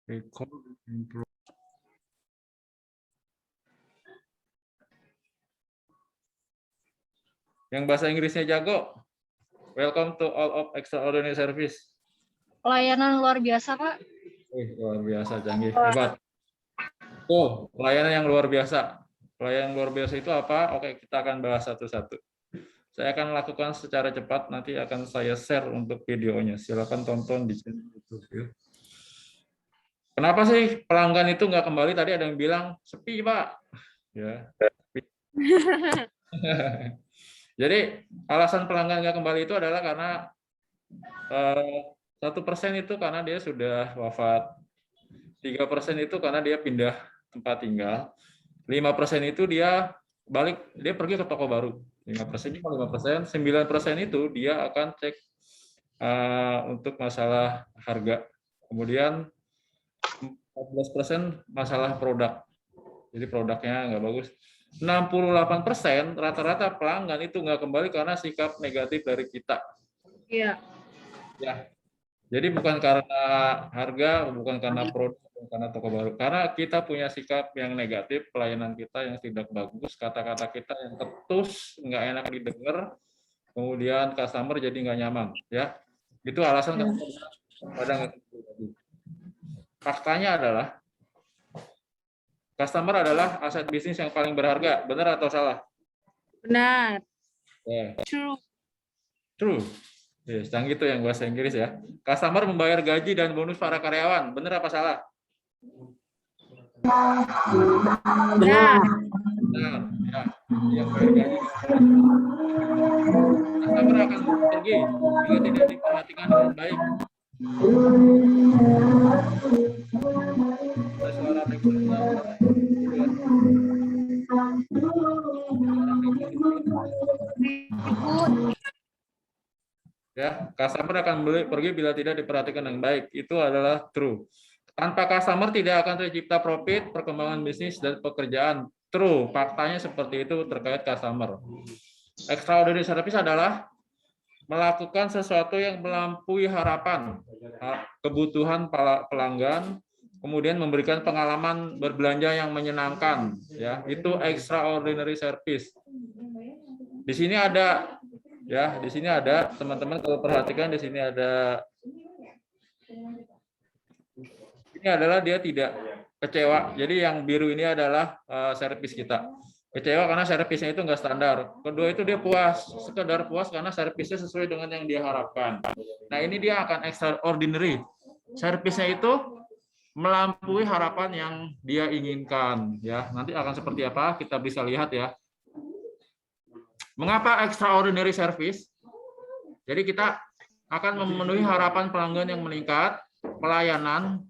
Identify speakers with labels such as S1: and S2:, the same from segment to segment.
S1: Record in pro- Yang bahasa Inggrisnya jago, welcome to all of extraordinary service.
S2: Pelayanan luar biasa, Pak.
S1: Luar biasa, canggih, hebat. Tuh, pelayanan yang luar biasa. Pelayanan luar biasa itu apa? Oke, kita akan bahas satu-satu. Saya akan lakukan secara cepat, nanti akan saya share untuk videonya. Silakan tonton di channel YouTube. Kenapa sih pelanggan itu nggak kembali? Tadi ada yang bilang, sepi, Pak. Ya. Jadi, alasan pelanggan nggak kembali itu adalah karena 1% itu karena dia sudah wafat, 3% itu karena dia pindah tempat tinggal, 5% itu dia pergi ke toko baru. 5%, 9% itu dia akan cek untuk masalah harga. Kemudian 14% masalah produk. Jadi produknya nggak bagus. 68% rata-rata pelanggan itu nggak kembali karena sikap negatif dari kita.
S2: Iya.
S1: Ya. Jadi bukan karena harga, bukan karena produk, bukan karena toko baru. Karena kita punya sikap yang negatif, pelayanan kita yang tidak bagus, kata-kata kita yang ketus, nggak enak didengar, kemudian customer jadi nggak nyaman. Ya, itu alasan kenapa pada nggak kembali. Faktanya adalah customer adalah aset bisnis yang paling berharga. Benar atau salah?
S2: Benar.
S1: Yeah.
S2: True.
S1: True. Yes, yang itu yang bahasa Inggris ya. Customer membayar gaji dan bonus para karyawan. Benar apa salah?
S2: Benar.
S1: Benar. Ya, yang bayar gaji. Customer akan pergi jika tidak diperhatikan dengan baik. Suara ya, customer akan pergi bila tidak diperhatikan dengan baik. Itu adalah true. Tanpa customer tidak akan tercipta profit, perkembangan bisnis, dan pekerjaan. True, faktanya seperti itu terkait customer. Extraordinary service adalah melakukan sesuatu yang melampaui harapan, kebutuhan pelanggan, kemudian memberikan pengalaman berbelanja yang menyenangkan. Ya, itu extraordinary service. Di sini ada, ya, di sini ada teman-teman kalau perhatikan di sini ada. Ini adalah dia tidak kecewa. Jadi yang biru ini adalah servis kita. Kecewa karena servisnya itu nggak standar. Kedua itu dia puas, sekedar puas karena servisnya sesuai dengan yang dia harapkan. Nah ini dia akan extraordinary. Servisnya itu melampaui harapan yang dia inginkan. Ya, nanti akan seperti apa kita bisa lihat ya. Mengapa extraordinary service? Jadi kita akan memenuhi harapan pelanggan yang meningkat, pelayanan,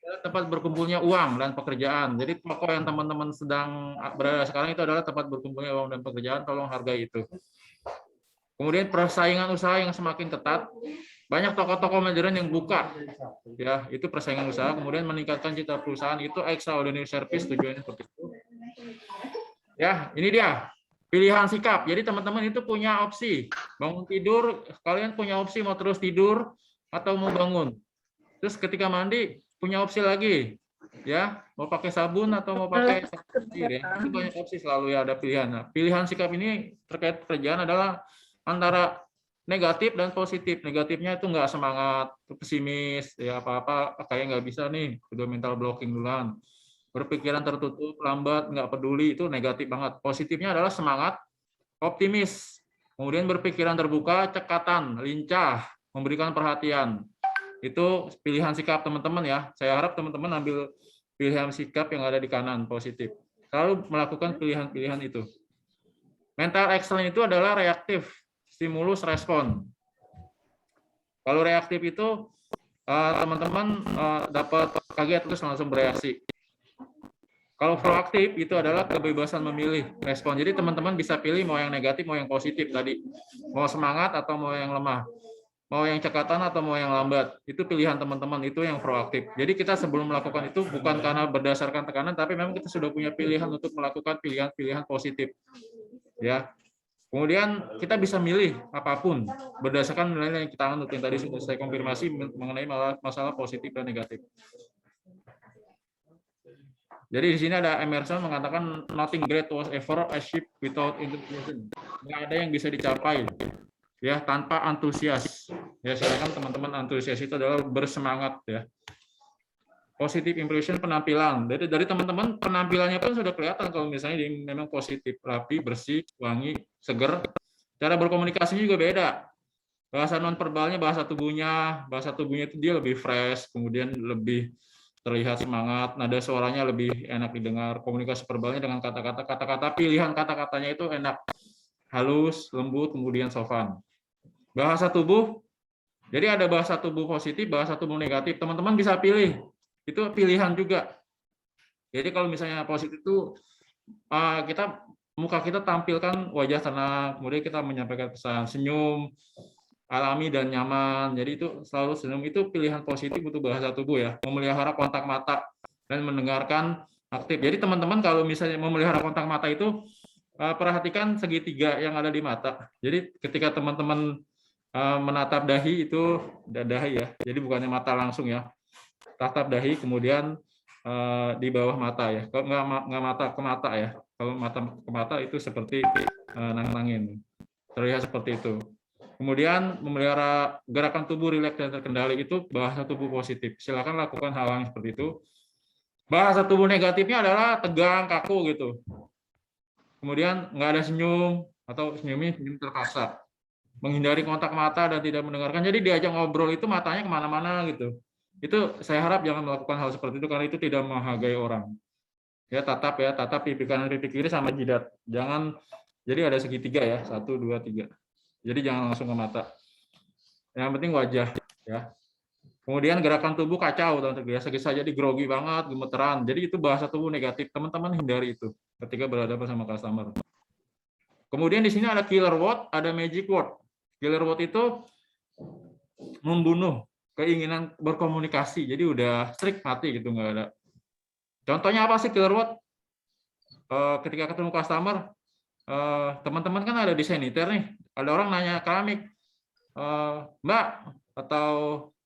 S1: tempat berkumpulnya uang dan pekerjaan. Jadi toko yang teman-teman sedang berada sekarang itu adalah tempat berkumpulnya uang dan pekerjaan, tolong hargai itu. Kemudian persaingan usaha yang semakin ketat, banyak toko-toko modern yang buka. Ya, itu persaingan usaha, kemudian meningkatkan citra perusahaan, itu extraordinary service tujuannya seperti itu. Ya, ini dia. Pilihan sikap. Jadi teman-teman itu punya opsi. Bangun tidur, kalian punya opsi mau terus tidur atau mau bangun. Terus ketika mandi punya opsi lagi, ya mau pakai sabun atau mau pakai air, ya. Itu banyak opsi, selalu ya ada pilihan. Nah, pilihan sikap ini terkait pekerjaan adalah antara negatif dan positif. Negatifnya itu nggak semangat, pesimis, ya apa-apa kayak nggak bisa nih, udah mental blocking duluan. Berpikiran tertutup, lambat, nggak peduli, itu negatif banget. Positifnya adalah semangat, optimis, kemudian berpikiran terbuka, cekatan, lincah, memberikan perhatian. Itu pilihan sikap teman-teman ya. Saya harap teman-teman ambil pilihan sikap yang ada di kanan, positif. Lalu melakukan pilihan-pilihan itu. Mental excellence itu adalah reaktif, stimulus, respon. Kalau reaktif itu teman-teman dapat kaget terus langsung bereaksi. Kalau proaktif itu adalah kebebasan memilih respon. Jadi teman-teman bisa pilih mau yang negatif, mau yang positif tadi. Mau semangat atau mau yang lemah. Mau yang cekatan atau mau yang lambat. Itu pilihan teman-teman, itu yang proaktif. Jadi kita sebelum melakukan itu bukan karena berdasarkan tekanan, tapi memang kita sudah punya pilihan untuk melakukan pilihan-pilihan positif. Ya. Kemudian kita bisa milih apapun berdasarkan nilai yang kita anut, yang tadi sudah saya konfirmasi mengenai masalah positif dan negatif. Jadi di sini ada Emerson mengatakan nothing great was ever achieved without enthusiasm. Nggak ada yang bisa dicapai ya tanpa antusias. Ya silakan teman-teman, antusias itu adalah bersemangat ya. Positive impression penampilan. Dari teman-teman penampilannya pun sudah kelihatan kalau misalnya dia memang positif, rapi, bersih, wangi, seger. Cara berkomunikasinya juga beda. Bahasa non verbalnya, bahasa tubuhnya itu dia lebih fresh, kemudian lebih terlihat semangat, nada suaranya lebih enak didengar, komunikasi verbalnya dengan kata-kata pilihan kata-katanya itu enak, halus, lembut, kemudian sopan. Bahasa tubuh, jadi ada bahasa tubuh positif, bahasa tubuh negatif. Teman-teman bisa pilih, itu pilihan juga. Jadi kalau misalnya positif itu muka kita tampilkan wajah tenang, kemudian kita menyampaikan pesan, senyum, alami dan nyaman. Jadi itu selalu senyum, itu pilihan positif untuk bahasa tubuh ya. Memelihara kontak mata dan mendengarkan aktif. Jadi teman-teman kalau misalnya memelihara kontak mata itu perhatikan segitiga yang ada di mata. Jadi ketika teman-teman menatap dahi itu dahi ya. Jadi bukannya mata langsung ya. Tatap dahi kemudian di bawah mata ya. Kalau nggak mata ke mata ya. Kalau mata ke mata itu seperti nang-nangin. Terlihat seperti itu. Kemudian memelihara gerakan tubuh rileks dan terkendali itu bahasa tubuh positif. Silakan lakukan hal yang seperti itu. Bahasa tubuh negatifnya adalah tegang, kaku gitu. Kemudian nggak ada senyum atau senyum terpaksa. Menghindari kontak mata dan tidak mendengarkan. Jadi diajak ngobrol itu matanya kemana-mana gitu. Itu saya harap jangan melakukan hal seperti itu karena itu tidak menghargai orang. Ya tatap pipi kanan pipi kiri sama jidat. Jangan, jadi ada segitiga ya, 1, 2, 3. Jadi jangan langsung ke mata. Yang penting wajah ya. Kemudian gerakan tubuh kacau dan tergesa-gesa, jadi grogi banget, gemeteran. Jadi itu bahasa tubuh negatif. Teman-teman hindari itu ketika berhadapan sama customer. Kemudian di sini ada killer word, ada magic word. Killer word itu membunuh keinginan berkomunikasi. Jadi udah strict mati gitu, nggak ada. Contohnya apa sih killer word? Ketika ketemu customer, teman-teman kan ada di saniter nih, ada orang nanya keramik, Mbak atau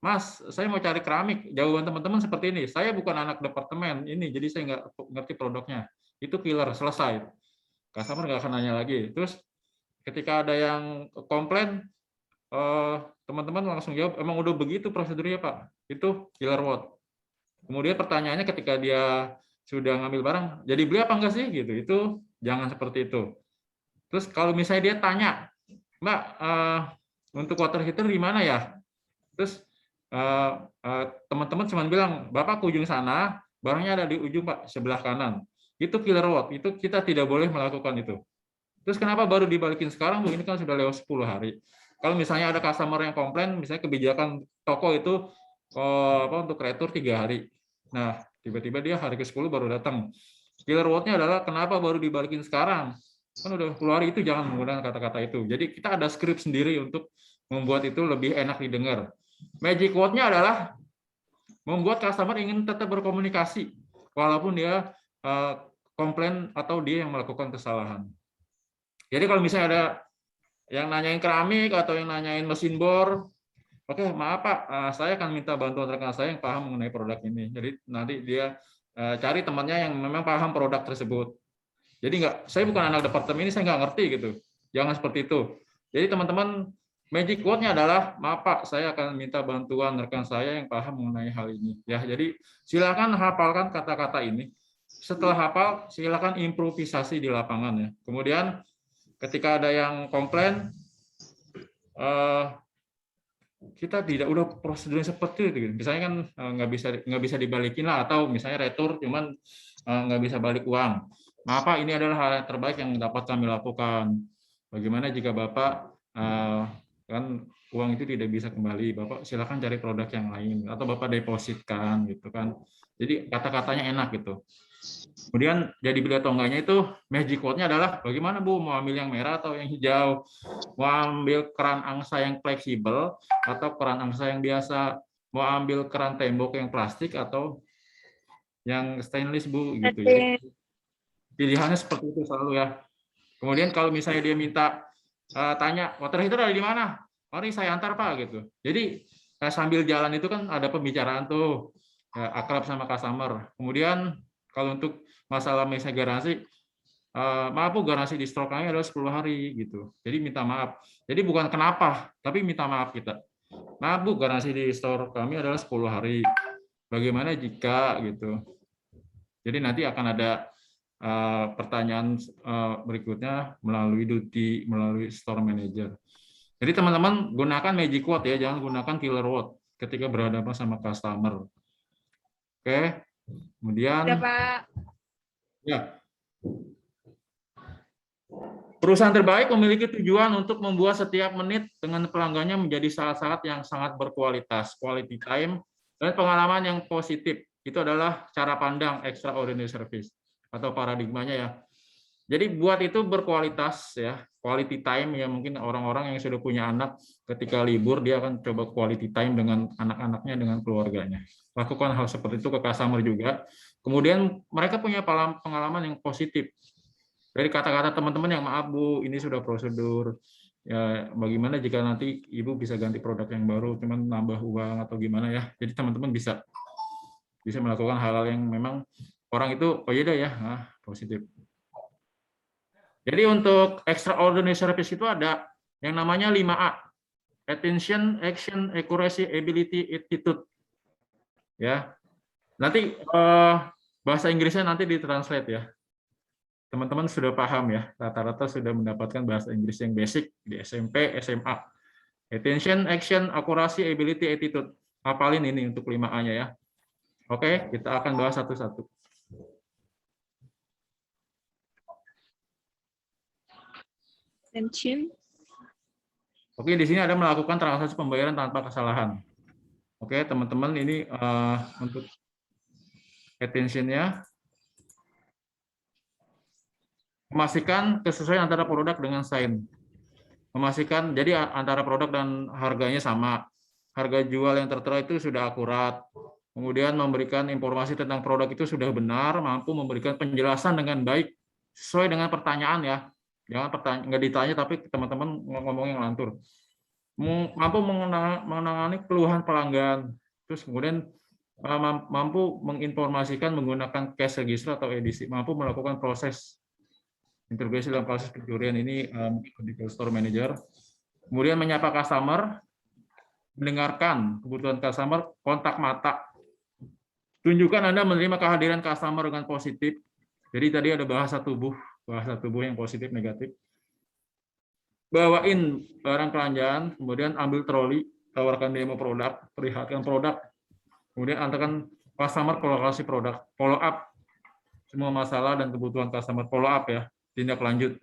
S1: Mas, saya mau cari keramik. Jawaban teman-teman seperti ini, saya bukan anak departemen ini, jadi saya nggak ngerti produknya. Itu killer, selesai. Customer nggak akan nanya lagi. Terus ketika ada yang komplain, teman-teman langsung jawab, emang udah begitu prosedurnya Pak. Itu killer word. Kemudian pertanyaannya ketika dia sudah ngambil barang, jadi beli apa enggak sih? Gitu. Itu jangan seperti itu. Terus kalau misalnya dia tanya, Mbak, untuk water heater di mana ya? Terus teman-teman cuma bilang, Bapak ke ujung sana, barangnya ada di ujung Pak, sebelah kanan. Itu killer word, itu kita tidak boleh melakukan itu. Terus kenapa baru dibalikin sekarang, Bu? Ini kan sudah lewat 10 hari. Kalau misalnya ada customer yang komplain, misalnya kebijakan toko itu untuk retur 3 hari. Nah, tiba-tiba dia hari ke-10 baru datang. Killer word-nya adalah kenapa baru dibalikin sekarang? Kan udah keluar, itu jangan menggunakan kata-kata itu. Jadi kita ada skrip sendiri untuk membuat itu lebih enak didengar. Magic word-nya adalah membuat customer ingin tetap berkomunikasi walaupun dia komplain atau dia yang melakukan kesalahan. Jadi kalau misalnya ada yang nanyain keramik atau yang nanyain mesin bor, oke, maaf Pak, saya akan minta bantuan rekan saya yang paham mengenai produk ini. Jadi nanti dia cari temannya yang memang paham produk tersebut. Jadi saya bukan anak departemen ini, saya nggak ngerti gitu. Jangan seperti itu. Jadi teman-teman, magic word-nya adalah, maaf Pak, saya akan minta bantuan rekan saya yang paham mengenai hal ini. Ya, jadi silakan hafalkan kata-kata ini. Setelah hafal, silakan improvisasi di lapangan ya. Kemudian ketika ada yang komplain, kita tidak udah prosedurnya seperti itu. Misalnya kan nggak bisa dibalikin lah, atau misalnya retur cuman nggak bisa balik uang. Maaf Pak, ini adalah hal yang terbaik yang dapat kami lakukan. Bagaimana jika Bapak kan uang itu tidak bisa kembali, Bapak silakan cari produk yang lain atau Bapak depositkan gitu kan. Jadi kata-katanya enak gitu. Kemudian jadi beli atau enggaknya itu magic word-nya adalah bagaimana Bu, mau ambil yang merah atau yang hijau, mau ambil keran angsa yang fleksibel atau keran angsa yang biasa, mau ambil keran tembok yang plastik atau yang stainless Bu gitu. Jadi pilihannya seperti itu selalu ya. Kemudian kalau misalnya dia minta tanya water heater ada di mana, mari saya antar Pak gitu. Jadi sambil jalan itu kan ada pembicaraan tuh, akrab sama customer. Kemudian Kalau untuk masalah misalnya garansi, maaf Bu, garansi di store kami adalah 10 hari gitu. Jadi minta maaf. Jadi bukan kenapa, tapi minta maaf kita. Maaf Bu, garansi di store kami adalah 10 hari. Bagaimana jika gitu. Jadi nanti akan ada pertanyaan berikutnya melalui duty, melalui store manager. Jadi teman-teman gunakan magic word ya, jangan gunakan killer word ketika berhadapan sama customer. Oke, kemudian
S2: Udah, Pak.
S1: ya, perusahaan terbaik memiliki tujuan untuk membuat setiap menit dengan pelanggannya menjadi saat-saat yang sangat berkualitas, quality time, dan pengalaman yang positif. Itu adalah cara pandang extraordinary service atau paradigmanya ya. Jadi buat itu berkualitas ya, quality time ya, mungkin orang-orang yang sudah punya anak ketika libur dia akan coba quality time dengan anak-anaknya, dengan keluarganya. Lakukan hal seperti itu ke customer juga. Kemudian mereka punya pengalaman yang positif. Dari kata-kata teman-teman yang maaf Bu, ini sudah prosedur. Ya, bagaimana jika nanti Ibu bisa ganti produk yang baru, cuman nambah uang atau gimana ya. Jadi teman-teman bisa melakukan hal-hal yang memang orang itu, oh iya dah ya, positif. Jadi untuk extraordinary service itu ada yang namanya 5A. Attention, action, accuracy, ability, attitude. Ya. Nanti bahasa Inggrisnya nanti ditranslate ya. Teman-teman sudah paham ya, rata-rata sudah mendapatkan bahasa Inggris yang basic di SMP, SMA. Attention, action, accuracy, ability, attitude. Hafalin ini untuk 5A-nya ya. Oke, kita akan bahas satu-satu.
S2: Attention.
S1: Oke, di sini ada melakukan transaksi pembayaran tanpa kesalahan. Oke, teman-teman, ini untuk attention-nya. Memastikan kesesuaian antara produk dengan sign. Memastikan, jadi antara produk dan harganya sama. Harga jual yang tertera itu sudah akurat. Kemudian memberikan informasi tentang produk itu sudah benar, mampu memberikan penjelasan dengan baik, sesuai dengan pertanyaan ya. Jangan nggak ditanya, tapi teman-teman ngomong yang lantur. Mampu menangani keluhan pelanggan. Terus kemudian mampu menginformasikan menggunakan cash register atau edisi. Mampu melakukan proses integrasi dalam kasus pencurian ini di store manager. Kemudian menyapa customer, mendengarkan kebutuhan customer, kontak mata. Tunjukkan Anda menerima kehadiran customer dengan positif. Jadi tadi ada bahasa tubuh yang positif, negatif. Bawain barang keranjang, kemudian ambil troli, tawarkan demo produk, perlihatkan produk, kemudian antarkan customer ke lokasi produk, follow up semua masalah dan kebutuhan customer, follow up ya, tindak lanjut.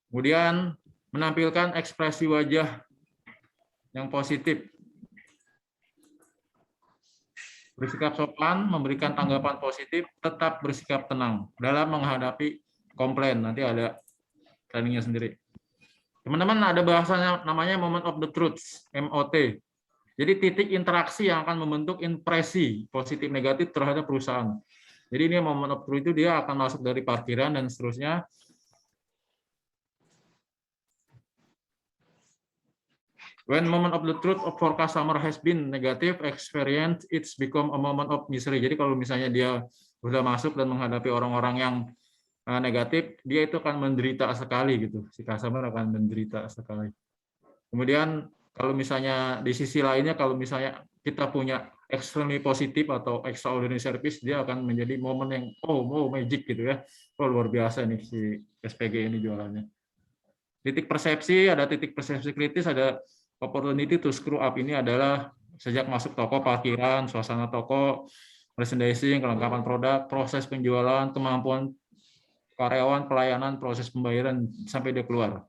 S1: Kemudian menampilkan ekspresi wajah yang positif. Bersikap sopan, memberikan tanggapan positif, tetap bersikap tenang dalam menghadapi komplain. Nanti ada trainingnya sendiri. Teman-teman, ada bahasanya namanya moment of the truth, MOT. Jadi titik interaksi yang akan membentuk impresi positif negatif terhadap perusahaan. Jadi ini moment of truth itu dia akan masuk dari parkiran dan seterusnya. When moment of the truth for customer has been negative experience, it's become a moment of misery. Jadi kalau misalnya dia sudah masuk dan menghadapi orang-orang yang negatif, dia itu akan menderita sekali gitu. Si customer akan menderita sekali. Kemudian kalau misalnya di sisi lainnya, kalau misalnya kita punya extremely positif atau extraordinary service, dia akan menjadi momen yang magic gitu ya. Oh luar biasa nih si SPG ini jualannya. Titik persepsi, ada titik persepsi kritis, ada opportunity to screw up. Ini adalah sejak masuk toko, parkiran, suasana toko, merchandising, kelengkapan produk, proses penjualan, kemampuan karyawan, pelayanan, proses pembayaran sampai dia keluar.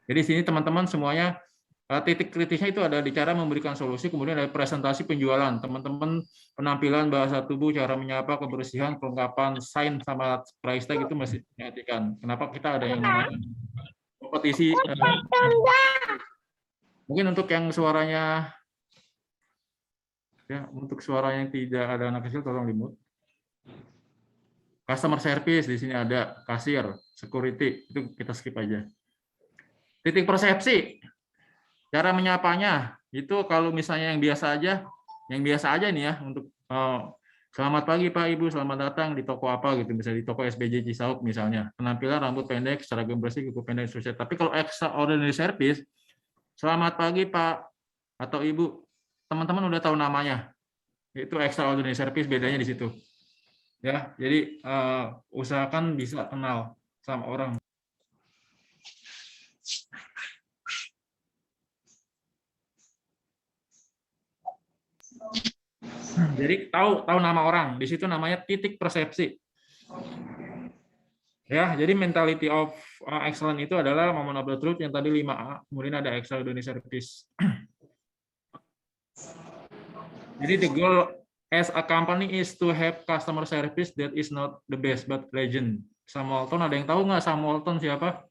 S1: Jadi sini teman-teman semuanya titik kritisnya itu ada di cara memberikan solusi, kemudian ada presentasi penjualan. Teman-teman penampilan, bahasa tubuh, cara menyapa, kebersihan, kelengkapan, sign sama price tag itu masih diperhatikan. Kenapa kita ada yang namanya kompetisi? Mungkin untuk yang suaranya, ya, untuk suara yang tidak ada anak kecil tolong di-mute. Customer service di sini ada, kasir, security, itu kita skip aja. Titik persepsi, cara menyapanya itu kalau misalnya yang biasa aja nih ya, untuk Selamat pagi Pak Ibu, selamat datang di toko apa gitu, bisa di toko SBJ Cisauk misalnya. Penampilan rambut pendek, seragam bersih, kuku pendek, seterusnya. Tapi kalau extraordinary service, selamat pagi Pak atau Ibu, teman-teman udah tahu namanya. Itu extraordinary service, bedanya di situ. Ya, jadi usahakan bisa kenal sama orang. Jadi tahu nama orang, di situ namanya titik persepsi. Ya, jadi mentality of excellence itu adalah moment of the truth yang tadi 5A, kemudian ada extraordinary service. Jadi the goal as a company is to have customer service that is not the best but legend. Sam Walton, ada yang tahu nggak Sam Walton siapa?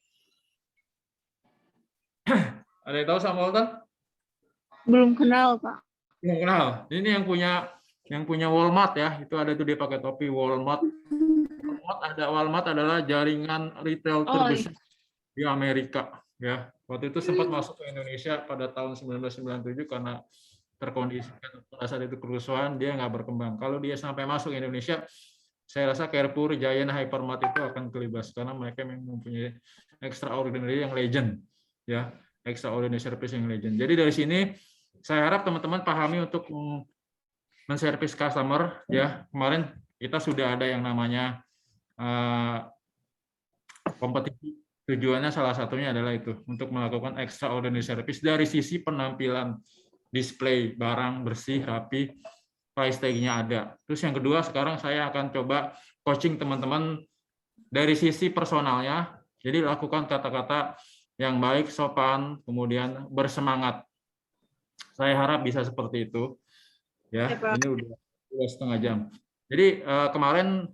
S1: Ada yang tahu Sam Walton?
S2: Belum kenal, Pak.
S1: Belum kenal. Ini yang punya Walmart ya, itu ada tuh dia pakai topi Walmart. Walmart adalah jaringan retail terbesar di Amerika ya. Waktu itu sempat masuk ke Indonesia pada tahun 1997 karena terkondisikan pada saat itu kerusuhan, dia nggak berkembang. Kalau dia sampai masuk ke Indonesia, saya rasa Carrefour, Giant, Hypermart itu akan kelibas karena mereka mempunyai extraordinary yang legend ya, extraordinary service yang legend. Jadi dari sini saya harap teman-teman pahami untuk menservis customer ya. Kemarin kita sudah ada yang namanya kompetisi, tujuannya salah satunya adalah itu, untuk melakukan extraordinary service dari sisi penampilan, display barang bersih, rapi, price tag-nya ada. Terus yang kedua, sekarang saya akan coba coaching teman-teman dari sisi personalnya, jadi lakukan kata-kata yang baik, sopan, kemudian bersemangat. Saya harap bisa seperti itu. Ya, ini udah setengah jam. Jadi kemarin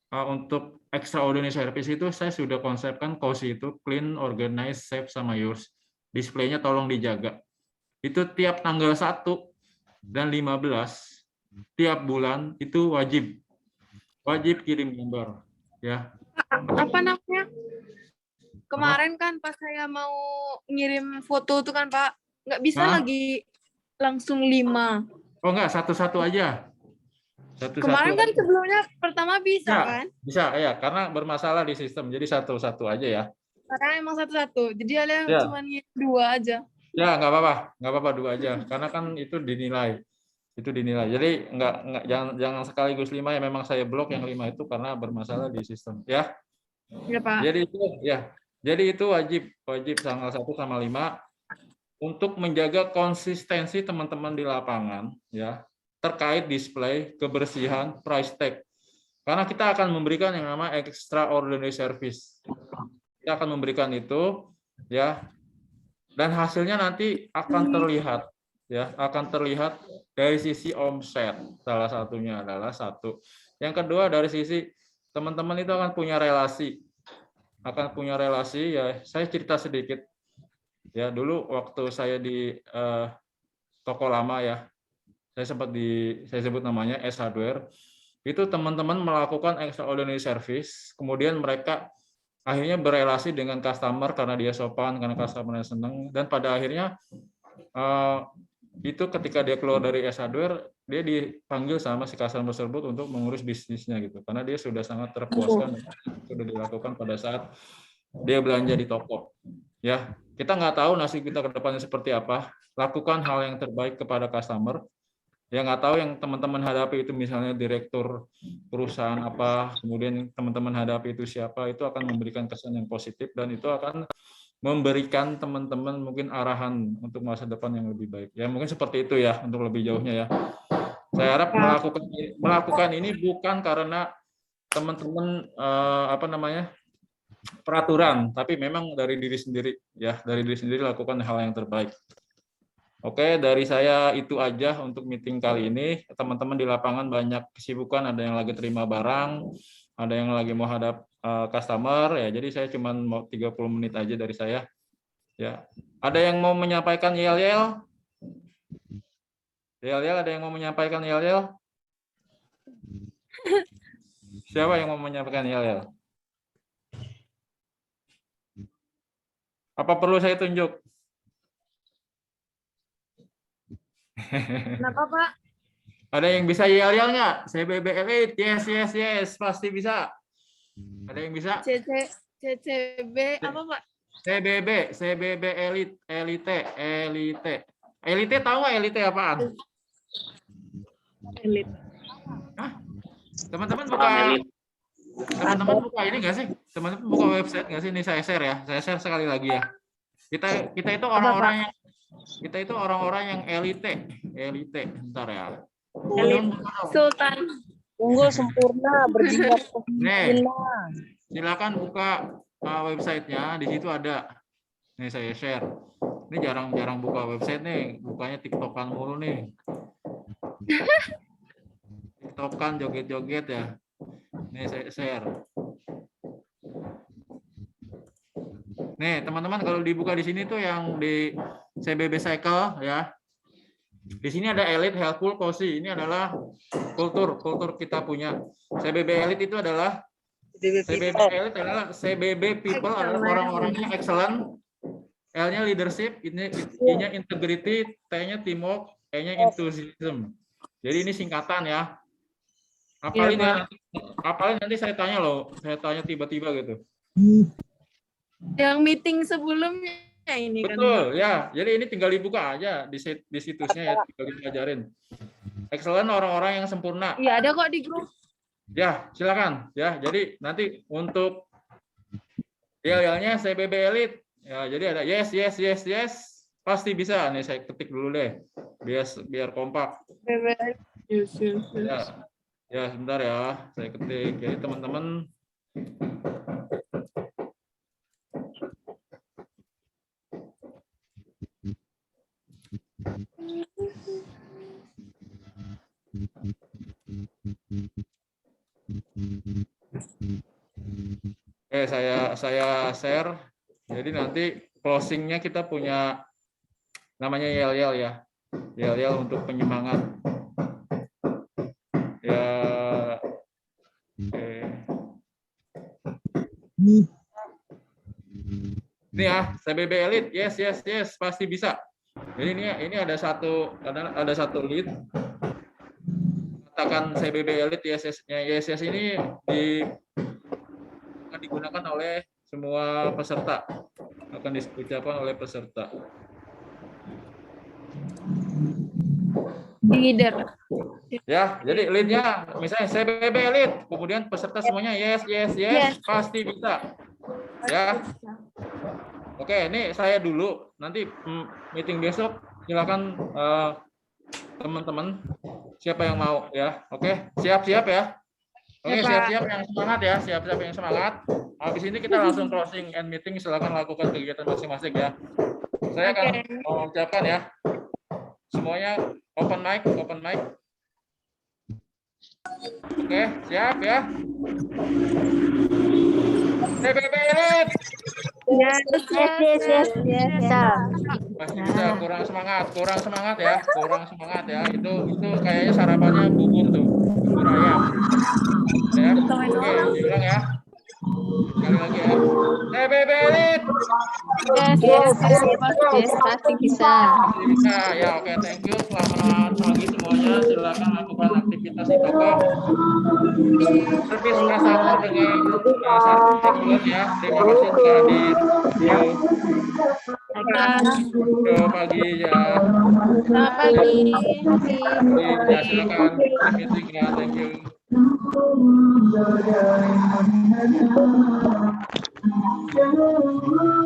S1: untuk extraordinary service itu saya sudah konsepkan COSI itu clean, organized, safe, sama yours. Displaynya tolong dijaga. Itu tiap tanggal 1 dan 15 tiap bulan itu wajib kirim gambar ya.
S2: Apa namanya? Kemarin kan pas saya mau ngirim foto tuh kan Pak, nggak bisa lagi langsung 5.
S1: Oh enggak, satu-satu aja.
S2: Kemarin kan sebelumnya pertama bisa
S1: ya,
S2: kan?
S1: Bisa ya, karena bermasalah di sistem. Jadi satu-satu aja ya.
S2: Karena emang satu-satu. Jadi ada yang
S1: Ya.
S2: cuma 2 aja.
S1: Ya, nggak apa-apa 2 aja. Karena kan itu dinilai. Jadi jangan sekaligus 5 ya, memang saya blok yang 5 itu karena bermasalah di sistem ya.
S2: Ya, Pak.
S1: Jadi itu wajib tanggal 1 sama 5 untuk menjaga konsistensi teman-teman di lapangan ya, terkait display, kebersihan, price tag. Karena kita akan memberikan yang namanya extraordinary service. Kita akan memberikan itu ya, dan hasilnya nanti akan terlihat ya, dari sisi omset. Salah satunya adalah satu. Yang kedua dari sisi teman-teman itu akan punya relasi ya. Saya cerita sedikit ya, dulu waktu saya di toko lama ya, saya sebut namanya S Hardware. Itu teman-teman melakukan extraordinary service, kemudian mereka akhirnya berelasi dengan customer karena dia sopan, karena customer senang, dan pada akhirnya itu ketika dia keluar dari S Hardware, dia dipanggil sama si customer tersebut untuk mengurus bisnisnya gitu, karena dia sudah sangat terpuaskan sudah dilakukan pada saat dia belanja di toko. Ya, kita nggak tahu nasib kita ke depannya seperti apa. Lakukan hal yang terbaik kepada customer. Ya nggak tahu yang teman-teman hadapi itu misalnya direktur perusahaan apa, kemudian teman-teman hadapi itu siapa, itu akan memberikan kesan yang positif dan itu akan memberikan teman-teman mungkin arahan untuk masa depan yang lebih baik. Ya mungkin seperti itu ya untuk lebih jauhnya ya. Saya harap melakukan ini bukan karena teman-teman peraturan, tapi memang dari diri sendiri ya, dari diri sendiri lakukan hal yang terbaik. Oke, dari saya itu aja untuk meeting kali ini. Teman-teman di lapangan banyak kesibukan, ada yang lagi terima barang, ada yang lagi mau hadap customer ya. Jadi saya cuma mau 30 menit aja dari saya. Ya. Ada yang mau menyampaikan yel-yel? Yel-yel, ada yang mau menyampaikan yel-yel? Siapa yang mau menyampaikan yel-yel? Apa perlu saya tunjuk?
S2: Kenapa, Pak?
S1: Ada yang bisa yel-yel nggak? CBB Elite, yes, yes, yes, pasti bisa. Ada yang bisa?
S2: CCB apa Pak?
S1: CBB Elite, Elite tahu nggak Elite apaan?
S2: Elite.
S1: Hah? Teman-teman buka ini nggak sih? Teman-teman buka website nggak sih? Ini saya share ya. Saya share sekali lagi ya. Kita itu orang-orang yang elite. Bentar ya.
S2: Elite Sultan.
S3: Unggul sempurna berjiwa
S1: Nih,
S3: sempurna.
S1: silakan buka websitenya. Di situ ada. Nih saya share. Ini jarang buka website nih. Bukanya TikTokan mulu nih. TikTokan joget-joget ya. Nih saya share. Nih teman-teman, kalau dibuka di sini tuh yang di CBB Cycle ya. Di sini ada Elite, Helpful, Cozy. Ini adalah kultur kita punya. CBB Elite itu adalah CBB People adalah orang-orang yang excellent. L-nya leadership, I-nya integrity, T-nya teamwork, E-nya enthusiasm. Jadi ini singkatan ya. Apalin nanti saya tanya loh. Saya tanya tiba-tiba gitu.
S2: Yang meeting sebelumnya ini kan.
S1: Betul ya. Jadi ini tinggal dibuka aja di situsnya ya, tinggal dipelajarin. Excellent, orang-orang yang sempurna.
S2: Iya, ada kok di grup.
S1: Ya, silakan ya. Jadi nanti untuk yel-yelnya CBB Elite ya, jadi ada yes, pasti bisa. Nih saya ketik dulu deh, biar kompak. Ya, sebentar ya, saya ketik. Jadi teman-teman saya share. Jadi nanti closingnya kita punya namanya yel-yel ya. Yel-yel untuk penyemangat. Ya. Oke. Ini ya, CBB Elite. Yes, pasti bisa. Jadi ini ada satu lead. Katakan CBB Elite YSS-nya. YSS ini akan digunakan oleh semua peserta. Akan diucapkan oleh peserta.
S2: Leader.
S1: Ya, jadi lead-nya misalnya CBB Elite, kemudian peserta semuanya yes, pasti bisa. Ya. Oke, ini saya dulu. Nanti meeting besok silakan teman-teman siapa yang mau ya. Oke, siap-siap ya. Oke, siap-siap yang semangat ya, siap-siap yang semangat. Habis ini kita langsung closing and meeting, silakan lakukan kegiatan masing-masing ya. Saya akan mengucapkan ya. Semuanya open mic. Oke, siap ya. CBB Elite.
S3: Yes.
S1: Masih bisa, kurang semangat ya. Itu kayaknya sarapannya bubur tuh, bubur ayam. Ya, oke, diulang ya. Sekali lagi ya. CBB Elite.
S3: Yes, pasti bisa.
S1: Bisa ya, oke, thank you. Selamat pagi semuanya. Silakan lakukan aktivitas di toko. Servis customer dengan satu teknologi ya. Terima kasih telah hadir. Pagi ya.
S2: Selamat pagi.
S1: Ya, silakan meeting ya. Thank you.
S4: Thank you.